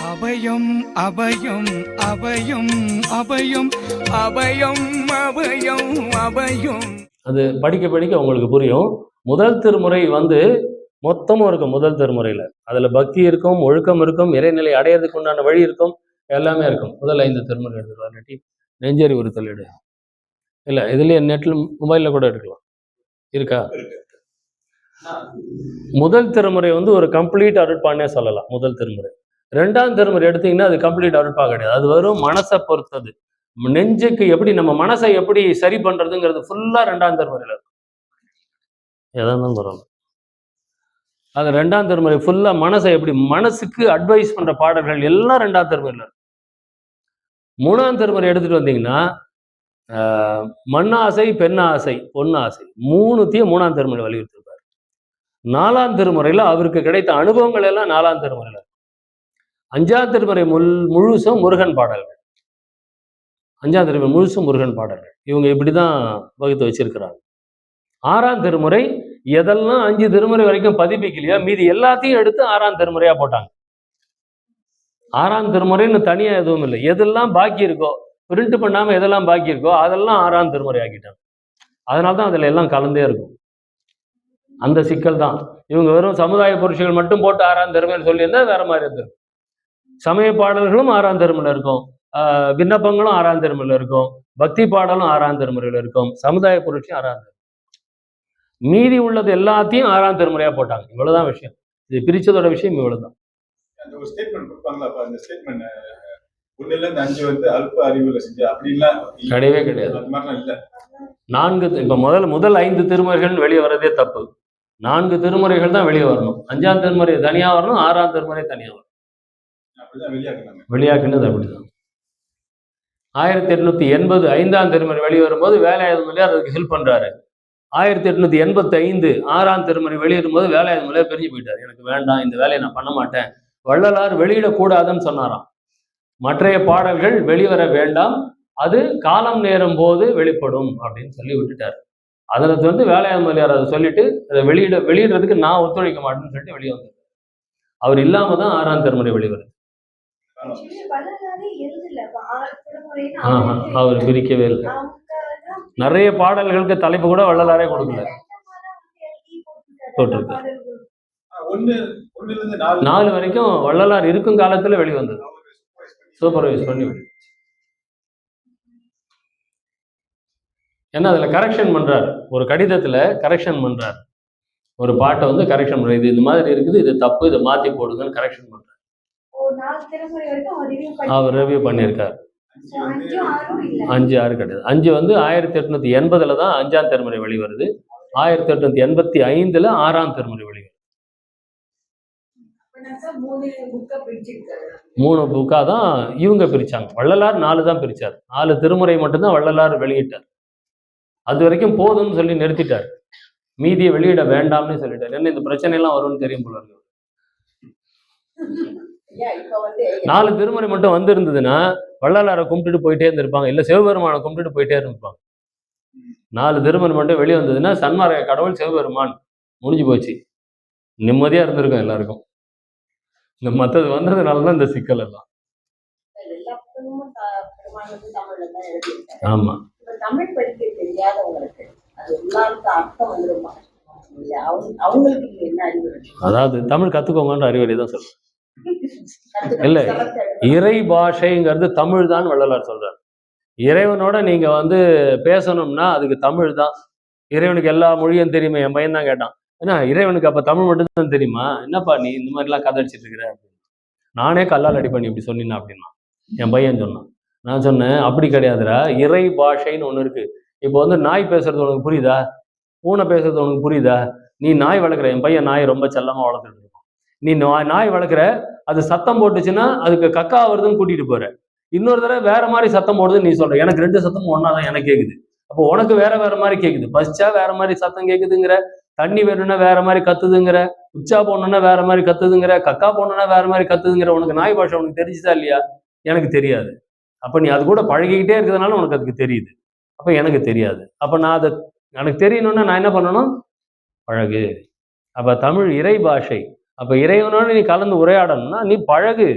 அபயம் அபயம் அபயம் அபயம் அபயம் அபயம் அபயம். அது படிக்க படிக்க உங்களுக்கு புரியும். முதல் திருமுறை மொத்தமும் இருக்கும். முதல் திருமுறையில் அதில் பக்தி இருக்கும், ஒழுக்கம் இருக்கும், இறைநிலை அடையிறதுக்கு உண்டான வழி இருக்கும், எல்லாமே இருக்கும். முதல் 5 திருமுறை எடுத்துக்கலாம். இல்லாட்டி நெஞ்சறி உறுத்தல் எடு. இல்லை, இதுலேயே நெட்டில் மொபைலில் கூட எடுக்கலாம். இருக்கா? முதல் திருமுறை ஒரு கம்ப்ளீட் அருட்பான்னே சொல்லலாம். முதல் திருமுறை. 2ஆம் திருமுறை எடுத்தீங்கன்னா அது கம்ப்ளீட் அருட்பா கிடையாது. அது வெறும் மனசை பொறுத்தது. நெஞ்சுக்கு எப்படி நம்ம மனசை எப்படி சரி பண்றதுங்கிறது ஃபுல்லா 2ஆம் திருமுறையில் இருக்கும். எதான் சொல்லலாம். அது 2ஆம் திருமுறை ஃபுல்லா மனசை எப்படி மனசுக்கு அட்வைஸ் பண்ற பாடல்கள் எல்லாம் 2ஆம் திருமுறையில் இருக்கும். 3ஆம் திருமுறை எடுத்துட்டு வந்தீங்கன்னா மண்ணாசை, பெண்ணாசை, பொன்னாசை, 3த்தையும் 3ஆம் திருமுறை வலியுறுத்திருப்பார். 4ஆம் திருமுறையில் அவருக்கு கிடைத்த அனுபவங்கள் எல்லாம் 4ஆம் திருமுறையில். 5ஆம் திருமுறை முழுசும் முருகன் பாடல்கள். 5ஆம் திருமுறை முழுசும் முருகன் பாடல்கள். இவங்க இப்படிதான் வகுத்து வச்சிருக்கிறாங்க. 6ஆம் திருமுறை எதெல்லாம் 5 திருமுறை வரைக்கும் பதிப்பிக்கலையோ மீதி எல்லாத்தையும் எடுத்து 6ஆம் திருமுறையா போட்டாங்க. 6ஆம் திருமுறைன்னு தனியா எதுவும் இல்லை. எதெல்லாம் பாக்கி இருக்கோ, பிரிண்ட் பண்ணாம எதெல்லாம் பாக்கி இருக்கோ அதெல்லாம் 6ஆம் திருமுறை ஆக்கிட்டாங்க. அதனால்தான் அதுல எல்லாம் கலந்தே இருக்கும். அந்த சிக்கல் தான். இவங்க வெறும் சமுதாய புருஷர்கள் மட்டும் போட்டு 6ஆம் திருமுறை சொல்லியிருந்தா வேற மாதிரி இருந்திருக்கும். சமய பாடல்களும் 6ஆம் திருமுறையில் இருக்கும், விண்ணப்பங்களும் 6ஆம் திருமுறையில் இருக்கும், பக்தி பாடலும் 6ஆம் திருமுறையில் இருக்கும், சமுதாய புரட்சியும் 6ஆம் திருமுறை. மீதி உள்ளது எல்லாத்தையும் 6ஆம் திருமுறையா போட்டாங்க. இவ்வளவுதான் விஷயம். இது பிரிச்சதோட விஷயம் இவ்வளவுதான். கிடையவே கிடையாது. 4 இப்ப முதல் 5 திருமுறைகள் வெளியே வர்றதே தப்பு. 4 திருமுறைகள் தான் வெளியே வரணும். 5ஆம் திருமுறை தனியா வரணும், 6ஆம் திருமுறை தனியா வரணும். வெளியாக்குனது அப்படிதான். 1880 5ஆம் திருமுறை வெளிவரும்போது வேலாயுத மொழியார் அதுக்கு ஹெல்ப் பண்றாரு. 1885 6ஆம் திருமுறை வெளியிடும்போது வேலாயுத மொழியார் பிரிஞ்சு போயிட்டார். எனக்கு வேண்டாம், இந்த வேலையை நான் பண்ண மாட்டேன். வள்ளலார் வெளியிடக்கூடாதுன்னு சொன்னாராம். மற்றைய பாடல்கள் வெளிவர வேண்டாம், அது காலம் நேரும் போது வெளிப்படும் அப்படின்னு சொல்லி விட்டுட்டார். அதில் வேலாயுத மொழியார் அதை சொல்லிட்டு அதை வெளியிடுறதுக்கு நான் ஒத்துழைக்க மாட்டேன்னு சொல்லிட்டு வெளியே வந்தார். அவர் இல்லாம தான் 6ஆம் திருமுறை வெளிவருது. அவர் பிரிக்கவே இல்லை. நிறைய பாடல்களுக்கு தலைப்பு கூட வள்ளலாரே கொடுக்கல. போட்டிருக்காரு. 4 வரைக்கும் வள்ளலார் இருக்கும் காலத்துல வெளிவந்தது. சூப்பர்வைஸ் பண்ணி விடு. ஏன்னா அதுல கரெக்ஷன் பண்றாரு. ஒரு கடிதத்துல கரெக்ஷன் பண்றாரு. ஒரு பாட்டை கரெக்ஷன் பண்றாரு. இது இந்த மாதிரி இருக்குது, இது தப்பு, இதை மாத்தி போடுங்கன்னு கரெக்ஷன் பண்றாரு. அவர் ரிவ்யூ பண்ணியிருக்காரு. 5, 6 கிடையாது. 5 1880 தான் 5ஆம் திருமுறை வெளிவருது. 1885 6ஆம் திருமுறை வெளிவருது. 3 புக்கா தான் இவங்க பிரிச்சாங்க. வள்ளலார் 4 தான் பிரிச்சார். 4 திருமுறை மட்டும்தான் வள்ளலார் வெளியிட்டார். அது வரைக்கும் போதும்னு சொல்லி நிறுத்திட்டார். மீதியை வெளியிட வேண்டாம்னு சொல்லிட்டார். என்ன இந்த பிரச்சனை எல்லாம் வரும்னு தெரியும் போல இருக்கு. 4 திருமுறை மட்டும் வந்திருந்ததுன்னா வள்ளலாரை கும்பிட்டுட்டு போயிட்டே இருந்திருப்பாங்க, இல்ல சிவபெருமானை கும்பிட்டுட்டு போயிட்டே இருந்திருப்பாங்க. 4 திருமுறை மட்டும் வெளியே வந்ததுன்னா சன்மார்க்க கடவுள் சிவபெருமான், முடிஞ்சு போச்சு, நிம்மதியா இருந்திருக்கும் எல்லாருக்கும். இந்த மற்றது வந்ததுனாலதான் இந்த சிக்கல் எல்லாம். ஆமா, தமிழ் படிக்க தெரியாதவங்களுக்கு அதாவது தமிழ் கத்துக்கோங்கன்ற அறிவுரை தான் சொல்றேன். இல்ல, இறை பாஷைங்கிறது தமிழ் தான் வள்ளலார் சொல்றாரு. இறைவனோட நீங்க பேசணும்னா அதுக்கு தமிழ் தான். இறைவனுக்கு எல்லா மொழியும் தெரியுமே. என் பையன் தான் கேட்டான், ஏன்னா இறைவனுக்கு அப்ப தமிழ் மட்டும் தான் தெரியுமா, என்னப்பா நீ இந்த மாதிரி எல்லாம் கதை அடிச்சிட்டு இருக்கிற அப்படின்னு. நானே கல்லால் அடி பண்ணி இப்படி சொன்னீங்கன்னா அப்படின்னா என் பையன் சொன்னான். நான் சொன்னேன், அப்படி கிடையாதுடா, இறை பாஷைன்னு ஒண்ணு இருக்கு. இப்போ நாய் பேசுறது உனக்கு புரியுதா, பூனை பேசுறது உனக்கு புரியுதா? நீ நாய் வளர்க்குற, என் பையன் நாய் ரொம்ப செல்லமா வளர்த்துட்டு இருக்கோம். நீ நாய் வளர்க்குற, அது சத்தம் போட்டுச்சுன்னா அதுக்கு கக்கா வருதுன்னு கூட்டிட்டு போற. இன்னொரு தடவை வேற மாதிரி சத்தம் போடுதுன்னு நீ சொல்ற. எனக்கு 2 சத்தமும் ஒன்னாதான் எனக்கு கேக்குது. அப்போ உனக்கு வேற மாதிரி கேக்குது. பசிச்சா வேற மாதிரி சத்தம் கேக்குதுங்கிற, தண்ணி வேணும்னா வேற மாதிரி கத்துதுங்கிற, உச்சா போடணும்னா வேற மாதிரி கத்துதுங்கிற, கக்கா போடணும்னா வேற மாதிரி கத்துதுங்கிற. உனக்கு நாய் பாஷை உனக்கு தெரிஞ்சுதா இல்லையா? எனக்கு தெரியாது. அப்ப நீ அது கூட பழகிக்கிட்டே இருக்கிறதுனால உனக்கு அதுக்கு தெரியுது, அப்ப எனக்கு தெரியாது. அப்ப நான் அதை எனக்கு தெரியணும்னா நான் என்ன பண்ணணும்? பழகு. அப்ப தமிழ் இறை பாஷை. அப்ப இறைவனோட நீ கலந்து உரையாடணும்னா நீ பழகு.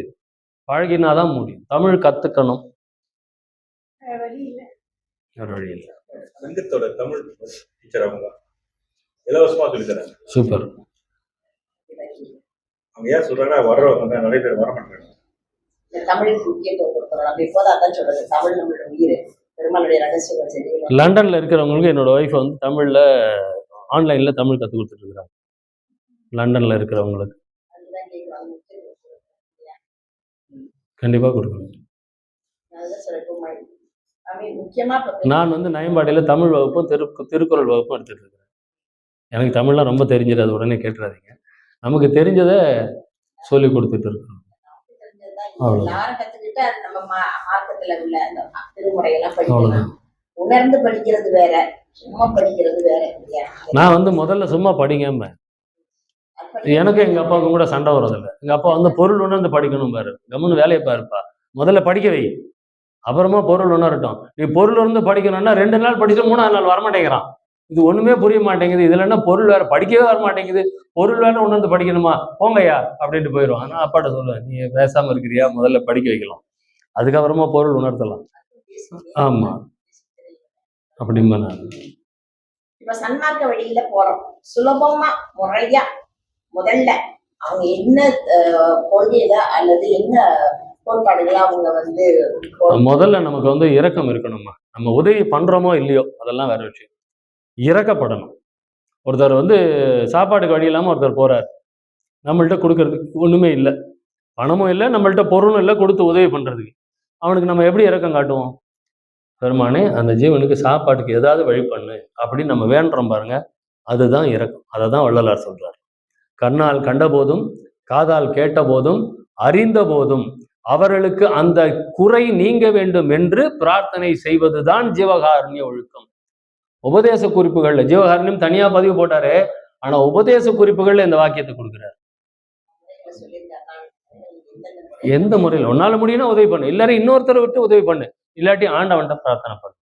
பழகினாதான் முடியும். தமிழ் கத்துக்கணும். வழி இல்லை. வேற வழி இல்லை. சங்கத்தோட தமிழ் டீச்சர் அவங்க இலவசமா சொல்லி தராங்க. சூப்பர். அவங்க ஏன் சொல்றாங்கன்னா வர்றவங்க நிறைய பேர் வர மாட்டாங்க. இந்த தமிழுக்கு முக்கியத்துவம் கொடுக்கணும். நம்ம இப்போதான் சொல்றது, தமிழ் நம்மளோட உயிர், பெருமாளுடைய ரகசியம். சரி, லண்டன்ல இருக்கிறவங்களுக்கு என்னோட ஒய்ஃப் வந்து தமிழ்ல ஆன்லைன்ல தமிழ் கற்றுக் கொடுத்துட்டு இருக்கிறாங்க. லண்டன்ல இருக்கிறவங்களுக்கு அதுதான் கேட்கலாம். முக்கியத்துவம் கொடுக்கணும். கண்டிப்பா கொடுக்கணும். அதுதான் சொல்றேன். முக்கியமா நான் வந்து நயம்பாடியில் தமிழ் வகுப்பும் திருக்குறள் வகுப்பும் எடுத்துட்டு இருக்கிறேன். எனக்கு தமிழ்லாம் ரொம்ப தெரிஞ்சிடாது, உடனே கேட்டுறாதீங்க. நமக்கு தெரிஞ்சதை சொல்லி கொடுத்துட்டு இருக்கோம். எல்லாரும் கத்துக்கிட்டு அது நம்ம மார்க்கத்துல உள்ள அந்த திருமுறையெல்லாம் படிக்கலாம். உணர்ந்து படிக்கிறது வேற, சும்மா படிக்கிறது வேற. நான் வந்து முதல்ல சும்மா படிங்க, எனக்கு எங்க அப்பாவுக்கும் கூட சண்டை வரதில்லை. எங்க அப்பா வந்து பொருள் உணர்ந்து படிக்கணும் பாரு, கம்முன்னு வேலையை பாருப்பா, முதல்ல படிக்க வை, அப்புறமா பொருள் உணரட்டும். நீ பொருள் இருந்து படிக்கணும்னா 2 நாள் படிச்சு 3ஆவது நாள் வரமாட்டேங்கிறான். இது ஒண்ணுமே புரிய மாட்டேங்குது. இதுல என்ன பொருள் வேற, படிக்கவே வர மாட்டேங்குது, பொருள் வேற உணர்ந்து படிக்கணுமா, போங்கய்யா அப்படின்ட்டு போயிடுவான். ஆனா அப்பாட்ட சொல்லுவேன், நீ பேசாம இருக்கிறியா, முதல்ல படிக்க வைக்கலாம், அதுக்கப்புறமா பொருள் உணர்த்தலாம். ஆமா அப்படிமா. நான் இப்ப சன்மார்க்க வழியில போறோம், சுலபமா முறையா முதல்ல அவங்க என்ன கொள்கையில அல்லது என்ன கோட்பாடுகளா அவங்க வந்து முதல்ல நமக்கு வந்து இரக்கம் இருக்கணுமா. நம்ம உதவி பண்றோமோ இல்லையோ அதெல்லாம் வேற விஷயம். இறக்கப்படணும். ஒருத்தர் வந்து சாப்பாட்டுக்கு வழி இல்லாமல் ஒருத்தர் போறார், நம்மள்கிட்ட கொடுக்கறதுக்கு ஒன்றுமே இல்லை, பணமும் இல்லை, நம்மள்கிட்ட பொருளும் இல்லை கொடுத்து உதவி பண்ணுறதுக்கு. அவனுக்கு நம்ம எப்படி இரக்கம் காட்டுவோம்? பெருமானே அந்த ஜீவனுக்கு சாப்பாட்டுக்கு ஏதாவது வழி பண்ணு அப்படின்னு நம்ம வேண்டுறோம் பாருங்க, அதுதான் இரக்கம். அதை தான் வள்ளலார் சொல்றார். கண்ணால் கண்ட போதும் காதால் கேட்ட போதும் அறிந்த போதும் அவர்களுக்கு அந்த குறை நீங்க வேண்டும் என்று பிரார்த்தனை செய்வதுதான் ஜீவகாருண்ய ஒழுக்கம். உபதேச குறிப்புகள்ல ஜீவகாருண்யம் தனியா பதிவு போட்டாரு, ஆனா உபதேச குறிப்புகள்ல இந்த வாக்கியத்தை கொடுக்குறாரு. எந்த முறையில் உன்னால முடியும்னா உதவி பண்ணு, எல்லாரும் இன்னொருத்தரை விட்டு உதவி பண்ணு, இல்லாட்டி ஆண்டவன்ட்ட பிரார்த்தனை பண்ணு.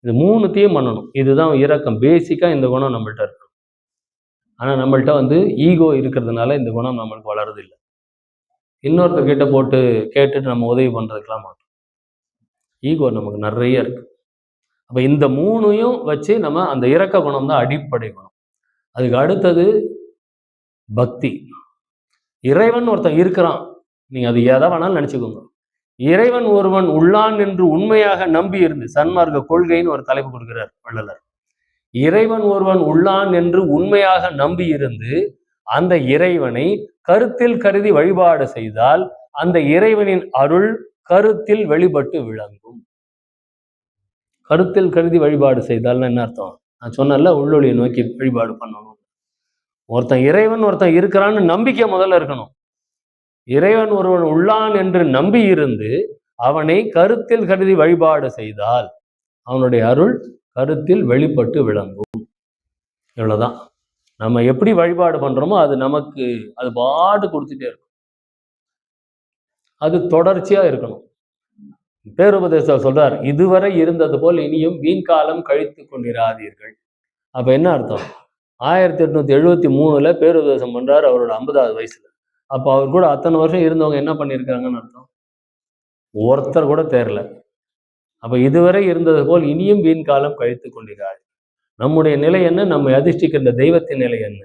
இது 3த்தையும் பண்ணணும். இதுதான் இரக்கம். பேசிக்கா இந்த குணம் நம்மள்ட்ட இருக்கு. ஆனா நம்மள்ட்ட வந்து ஈகோ இருக்கிறதுனால இந்த குணம் நம்மளுக்கு வளருது இல்லை. இன்னொருத்தர் கிட்ட போட்டு கேட்டுட்டு நம்ம உதவி பண்றதுக்கெல்லாம் மாட்டோம். ஈகோ நமக்கு நிறைய இருக்கு. அப்ப இந்த 3ஐயும் வச்சு நம்ம அந்த இரக்க குணம் தான் அடிப்படை குணம். அதுக்கு அடுத்தது பக்தி. இறைவன் ஒருத்தன் இருக்கிறான், நீங்க அது எதை வேணாலும் நினைச்சுக்கோங்க. இறைவன் ஒருவன் உள்ளான் என்று உண்மையாக நம்பி இருந்து, சன்மார்க்க கொள்கைன்னு ஒரு தலைப்பு கொடுக்கிறார் வள்ளலார். இறைவன் ஒருவன் உள்ளான் என்று உண்மையாக நம்பி இருந்து அந்த இறைவனை கருத்தில் கருதி வழிபாடு செய்தால் அந்த இறைவனின் அருள் கருத்தில் வெளிப்பட்டு விளங்கும். கருத்தில் கருதி வழிபாடு செய்தால்னா என்ன அர்த்தம்? நான் சொன்னல, உள்ளொளியை நோக்கி வழிபாடு பண்ணணும். ஒருத்தன் இறைவன் ஒருத்தன் இருக்கிறான்னு நம்பிக்கை முதல்ல இருக்கணும். இறைவன் ஒருவன் உள்ளான் என்று நம்பி இருந்து அவனை கருத்தில் கருதி வழிபாடு செய்தால் அவனுடைய அருள் கருத்தில் வெளிப்பட்டு விளங்கும். இவ்வளவுதான். நம்ம எப்படி வழிபாடு பண்றோமோ அது நமக்கு அது பாட்டு கொடுத்துட்டே இருக்கும். அது தொடர்ச்சியா இருக்கணும். பேருபதேசர் சொல்றார், இதுவரை இருந்தது போல் இனியும் வீண்காலம் கழித்து கொண்டிராதீர்கள். அப்ப என்ன அர்த்தம்? 1873 பேருபதேசம் பண்றாரு, அவரோட 50வது வயசுல. அப்ப அவர் கூட அத்தனை வருஷம் இருந்தவங்க என்ன பண்ணியிருக்காங்கன்னு அர்த்தம்? ஒருத்தர் கூட தேரல. அப்ப இதுவரை இருந்தது போல் இனியும் வீண்காலம் கழித்து கொண்டிராது. நம்முடைய நிலை என்ன? நம்மை அதிர்ஷ்டிக்கின்ற தெய்வத்தின் நிலை என்ன?